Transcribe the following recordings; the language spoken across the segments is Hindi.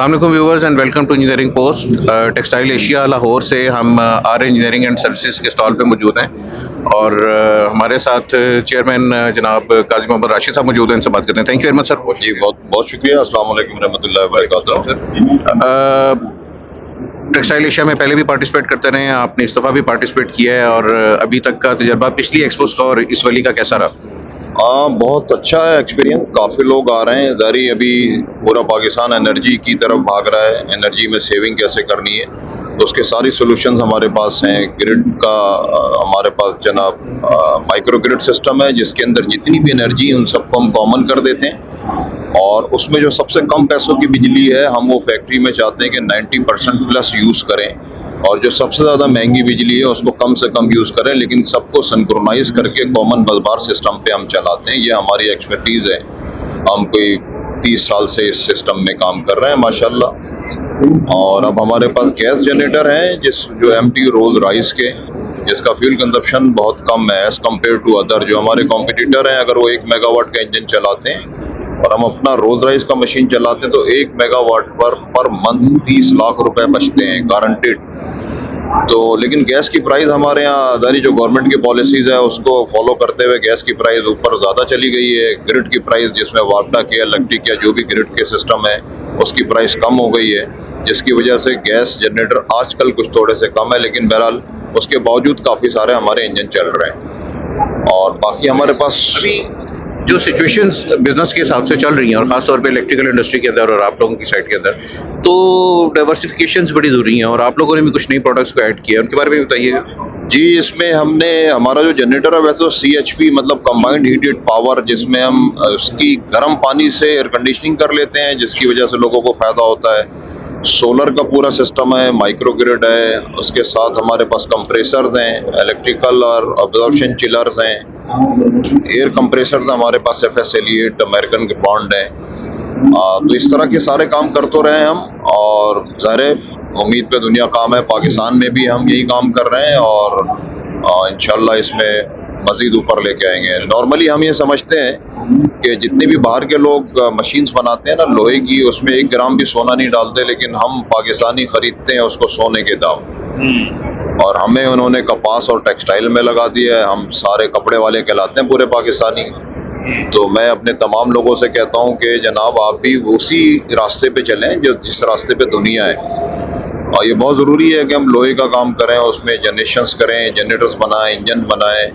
अस्सलाम वालेकुम viewers and welcome to engineering post. Textile Asia Lahore से हम आर इंजीनियरिंग एंड सर्विसेज के स्टॉल पे मौजूद हैं और हमारे साथ चेयरमैन जनाब काजी मोहम्मद राशिद साहब मौजूद हैं। इनसे बात करते हैं। Thank you very much sir. जी बहुत बहुत शुक्रिया। अस्सलाम वालेकुम रहमतुल्लाहि व बरकातहू। टेक्सटाइल एशिया में पहले भी पार्टिसिपेट करते रहे हैं, आपने इस दफ़ा भी पार्टिसिपेट किया है और अभी तक का तजर्बा पिछली एक्सपोज का और इस वाली का कैसा रहा? बहुत अच्छा है एक्सपीरियंस। काफ़ी लोग आ रहे हैं। ज़ाहिर अभी पूरा पाकिस्तान एनर्जी की तरफ भाग रहा है, एनर्जी में सेविंग कैसे करनी है, तो उसके सारी सॉल्यूशंस हमारे पास हैं। ग्रिड का हमारे पास जनाब माइक्रो ग्रिड सिस्टम है जिसके अंदर जितनी भी एनर्जी है उन सबको हम कॉमन कर देते हैं और उसमें जो सबसे कम पैसों की बिजली है हम वो फैक्ट्री में चाहते हैं कि 90% प्लस यूज़ करें और जो सबसे ज़्यादा महंगी बिजली है उसको कम से कम यूज़ करें, लेकिन सबको सिंक्रोनाइज करके कॉमन बसबार सिस्टम पे हम चलाते हैं। ये हमारी एक्सपर्टीज़ है। हम कोई 30 साल से इस सिस्टम में काम कर रहे हैं माशाल्लाह। और अब हमारे पास गैस जनरेटर हैं जो एमटी रोल्स रॉयस के, जिसका फ्यूल कंजप्शन बहुत कम है एज़ कम्पेयर टू अदर जो हमारे कॉम्पिटिटर हैं। अगर वो 1 मेगावाट का इंजन चलाते हैं और हम अपना रोल्स रॉयस का मशीन चलाते हैं तो 1 मेगावाट पर मंथ 30 लाख रुपए बचते हैं गारंटेड। तो लेकिन गैस की प्राइस हमारे यहाँ ज़ाहिर जो गवर्नमेंट की पॉलिसीज़ है उसको फॉलो करते हुए गैस की प्राइस ऊपर ज़्यादा चली गई है। ग्रिड की प्राइस जिसमें वापडा के इलेक्ट्रिक या जो भी ग्रिड के सिस्टम है उसकी प्राइस कम हो गई है, जिसकी वजह से गैस जनरेटर आजकल कुछ थोड़े से कम है, लेकिन बहरहाल उसके बावजूद काफ़ी सारे हमारे इंजन चल रहे हैं। और बाकी हमारे पास जो सिचुएशंस बिजनेस के हिसाब से चल रही हैं और ख़ास तौर पे इलेक्ट्रिकल इंडस्ट्री के अंदर और आप लोगों की साइड के अंदर, तो डाइवर्सिफिकेशंस बड़ी ज़रूरी हैं और आप लोगों ने भी कुछ नई प्रोडक्ट्स को ऐड किया है, उनके बारे में बताइए। जी, इसमें हमने हमारा जो जनरेटर है वैसे तो CHP मतलब कंबाइंड हीटेड पावर, जिसमें हम उसकी गर्म पानी से एयर कंडीशनिंग कर लेते हैं जिसकी वजह से लोगों को फ़ायदा होता है। सोलर का पूरा सिस्टम है, माइक्रो ग्रिड है, उसके साथ हमारे पास कंप्रेसर्स हैं, इलेक्ट्रिकल और अब्जॉर्प्शन चिलर्स हैं, एयर कंप्रेसर हमारे पास FS-Elliott अमेरिकन के बॉन्ड है। तो इस तरह के सारे काम करते रहे हम और ज़ाहिर उम्मीद पे दुनिया काम है। पाकिस्तान में भी हम यही काम कर रहे हैं और इंशाल्लाह इसमें मज़ीद ऊपर लेके आएंगे। नॉर्मली हम ये समझते हैं कि जितने भी बाहर के लोग मशीन्स बनाते हैं ना लोहे की, उसमें 1 ग्राम भी सोना नहीं डालते, लेकिन हम पाकिस्तानी ख़रीदते हैं उसको सोने के दाम। और हमें उन्होंने कपास और टेक्सटाइल में लगा दिया है। हम सारे कपड़े वाले कहलाते हैं पूरे पाकिस्तानी। तो मैं अपने तमाम लोगों से कहता हूँ कि जनाब आप भी उसी रास्ते पे चलें जो जिस रास्ते पे दुनिया है। और ये बहुत ज़रूरी है कि हम लोहे का काम करें, उसमें जनरेशंस करें, जनरेटर्स बनाएं, इंजन बनाएं।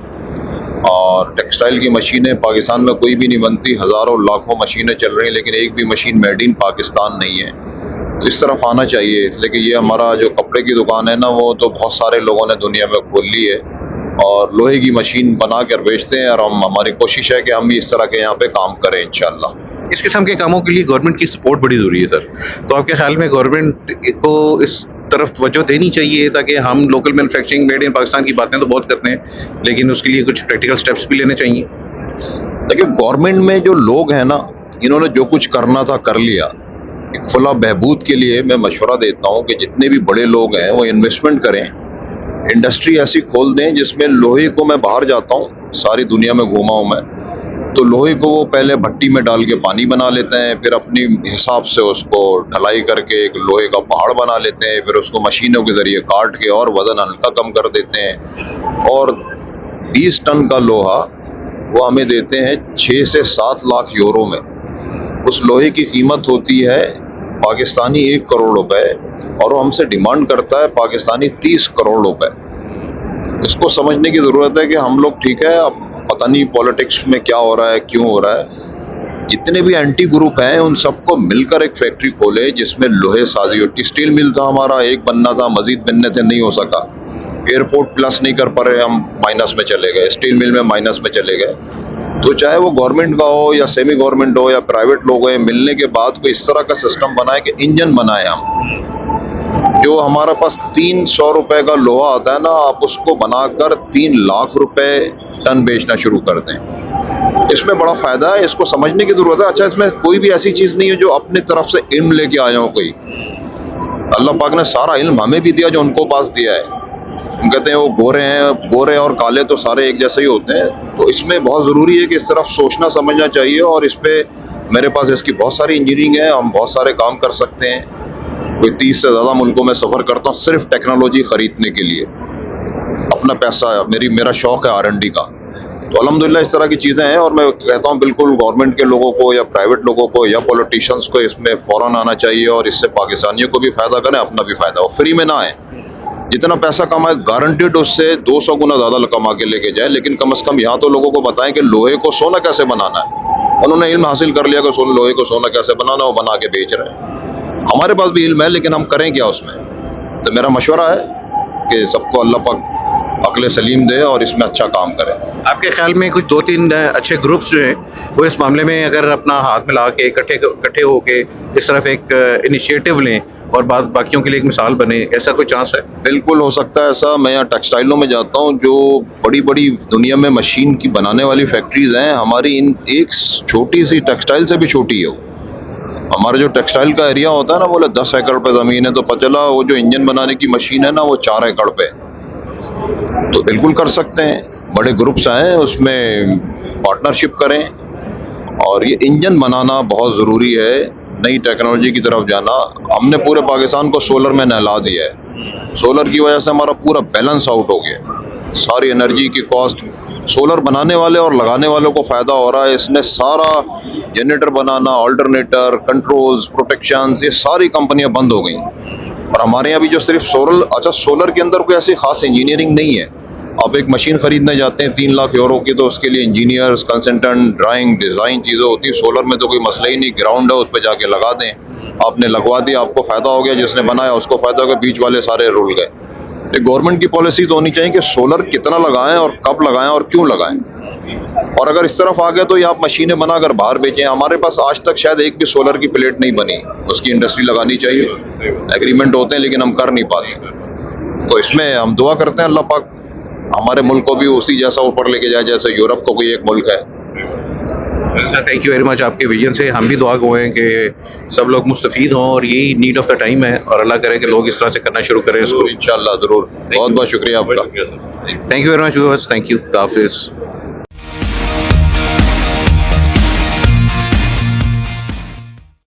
और टेक्सटाइल की मशीनें पाकिस्तान में कोई भी नहीं बनती, हज़ारों लाखों मशीनें चल रही हैं, लेकिन एक भी मशीन मेड इन पाकिस्तान नहीं है। तो इस तरफ आना चाहिए, इसलिए कि ये हमारा जो कपड़े की दुकान है ना वो तो बहुत सारे लोगों ने दुनिया में खोल ली है और लोहे की मशीन बना कर बेचते हैं। और हमारी कोशिश है कि हम भी इस तरह के यहाँ पे काम करें इंशाल्लाह। इस किस्म के कामों के लिए गवर्नमेंट की सपोर्ट बड़ी ज़रूरी है सर, तो आपके ख्याल में गवर्नमेंट को इस तरफ तवज्जो देनी चाहिए ताकि हम local manufacturing made in Pakistan की बातें तो बहुत करते हैं लेकिन उसके लिए कुछ प्रैक्टिकल स्टेप्स भी लेने चाहिए? देखिए, गवर्नमेंट में जो लोग हैं ना, इन्होंने जो कुछ करना था कर लिया। एक फलाह बहबूद के लिए मैं मशवरा देता हूँ कि जितने भी बड़े लोग हैं वो इन्वेस्टमेंट करें, इंडस्ट्री ऐसी खोल दें जिसमें लोहे को, मैं बाहर जाता हूँ, सारी दुनिया में घूमा हूँ मैं, तो लोहे को वो पहले भट्टी में डाल के पानी बना लेते हैं, फिर अपनी हिसाब से उसको ढलाई करके एक लोहे का पहाड़ बना लेते हैं, फिर उसको मशीनों के ज़रिए काट के और वज़न हल्का कम कर देते हैं और 20 टन का लोहा वो हमें देते हैं 6 से 7 लाख यूरो में। उस लोहे की कीमत होती है पाकिस्तानी 1 करोड़ रुपए और वो हमसे डिमांड करता है पाकिस्तानी 30 करोड़ रुपए। इसको समझने की ज़रूरत है कि हम लोग, ठीक है, अब पता नहीं पॉलिटिक्स में क्या हो रहा है, क्यों हो रहा है, जितने भी एंटी ग्रुप हैं उन सबको मिलकर एक फैक्ट्री खोले जिसमें लोहे साजी हो। स्टील मिल था हमारा, एक बनना था, मजीद बनने थे, नहीं हो सका। एयरपोर्ट प्लस नहीं कर पा रहे, हम माइनस में चले गए, स्टील मिल में माइनस में चले गए। तो चाहे वो गवर्नमेंट का हो या सेमी गवर्नमेंट हो या प्राइवेट लोग हो, मिलने के बाद कोई इस तरह का सिस्टम बनाए कि इंजन बनाए हम। जो हमारे पास 300 रुपए का लोहा आता है ना, आप उसको बनाकर 3 लाख रुपए टन बेचना शुरू कर दें। इसमें बड़ा फ़ायदा है, इसको समझने की ज़रूरत है। अच्छा, इसमें कोई भी ऐसी चीज़ नहीं है जो अपने तरफ से इल्म लेके आ जाओ कोई। अल्लाह पाक ने सारा इल्म हमें भी दिया जो उनको पास दिया है। हम कहते हैं वो गोरे हैं, गोरे और काले तो सारे एक जैसे ही होते हैं। तो इसमें बहुत ज़रूरी है कि इस तरफ सोचना समझना चाहिए और इस पर मेरे पास इसकी बहुत सारी इंजीनियरिंग है, हम बहुत सारे काम कर सकते हैं। कोई 30 से ज़्यादा मुल्कों में सफ़र करता हूँ सिर्फ टेक्नोलॉजी ख़रीदने के लिए। अपना पैसा मेरा शौक़ है R&D का, तो अल्हम्दुलिल्लाह इस तरह की चीज़ें हैं। और मैं कहता हूँ बिल्कुल गवर्नमेंट के लोगों को या प्राइवेट लोगों को या पॉलिटिशियंस को इसमें फ़ौरन आना चाहिए और इससे पाकिस्तानियों को भी फ़ायदा करें, अपना भी फ़ायदा हो। फ्री में ना आए, जितना पैसा कमाए गारंटेड उससे 200 गुना ज़्यादा कमा के लेके जाए, लेकिन कम से कम यहाँ तो लोगों को बताएं कि लोहे को सोना कैसे बनाना है। उन्होंने इल्म हासिल कर लिया कि लोहे को सोना कैसे बनाना, वो बना के बेच रहे हैं। हमारे पास भी इल्म है, लेकिन हम करें क्या उसमें? तो मेरा मशवरा है कि सबको अल्लाह पाक अक्ल सलीम दे और इसमें अच्छा काम करें। आपके ख्याल में कुछ 2-3 अच्छे ग्रुप्स जो हैं वो इस मामले में अगर अपना हाथ मिला के इकट्ठे होके इस तरफ एक इनिशिएटिव लें और बाकियों के लिए एक मिसाल बने, ऐसा कोई चांस है? बिल्कुल हो सकता है ऐसा। मैं यहाँ टेक्सटाइलों में जाता हूँ, जो बड़ी बड़ी दुनिया में मशीन की बनाने वाली फैक्ट्रीज हैं, हमारी इन एक छोटी सी टेक्सटाइल से भी छोटी है। हमारा जो टेक्सटाइल का एरिया होता है ना, बोले 10 एकड़ पे ज़मीन है, तो पता चला वो जो इंजन बनाने की मशीन है ना, वो 4 एकड़ पे। तो बिल्कुल कर सकते हैं, बड़े ग्रुप्स आए उसमें पार्टनरशिप करें। और ये इंजन बनाना बहुत ज़रूरी है, नई टेक्नोलॉजी की तरफ जाना। हमने पूरे पाकिस्तान को सोलर में नहला दिया है। सोलर की वजह से हमारा पूरा बैलेंस आउट हो गया। सारी एनर्जी की कॉस्ट सोलर बनाने वाले और लगाने वालों को फ़ायदा हो रहा है। इसने सारा जनरेटर बनाना, अल्टरनेटर, कंट्रोल्स, प्रोटेक्शंस, ये सारी कंपनियां बंद हो गई। और हमारे यहाँ भी जो सिर्फ सोलर के अंदर कोई ऐसी खास इंजीनियरिंग नहीं है। आप एक मशीन खरीदने जाते हैं 3 लाख यूरो की, तो उसके लिए इंजीनियर्स, कंसल्टेंट, ड्राइंग, डिज़ाइन चीज़ें होती है। सोलर में तो कोई मसला ही नहीं, ग्राउंड है, उस पर जाके लगा दें, आपने लगवा दिया, आपको फ़ायदा हो गया, जिसने बनाया उसको फ़ायदा हो गया, बीच वाले सारे रुल गए। तो गवर्नमेंट की पॉलिसी तो होनी चाहिए कि सोलर कितना लगाएं और कब लगाएं और क्यों लगाएं। और अगर इस तरफ आ गया तो ये आप मशीनें बनाकर बाहर बेचें। हमारे पास आज तक शायद एक भी सोलर की प्लेट नहीं बनी, उसकी इंडस्ट्री लगानी चाहिए। एग्रीमेंट होते हैं लेकिन हम कर नहीं पाते। तो इसमें हम दुआ करते हैं अल्लाह पाक हमारे मुल्क को भी उसी जैसा ऊपर लेके जाए जैसे यूरोप को कोई एक मुल्क है। Thank you very much. आपके विजन से हम भी दुआ गो हैं कि सब लोग मुस्तफ़ीद हों और यही नीड ऑफ द टाइम है, और अल्लाह करे कि लोग इस तरह से करना शुरू करें इसको। इंशाल्लाह ज़रूर। बहुत बहुत शुक्रिया आपका। Thank you very much viewers, thank you, हाफिज़।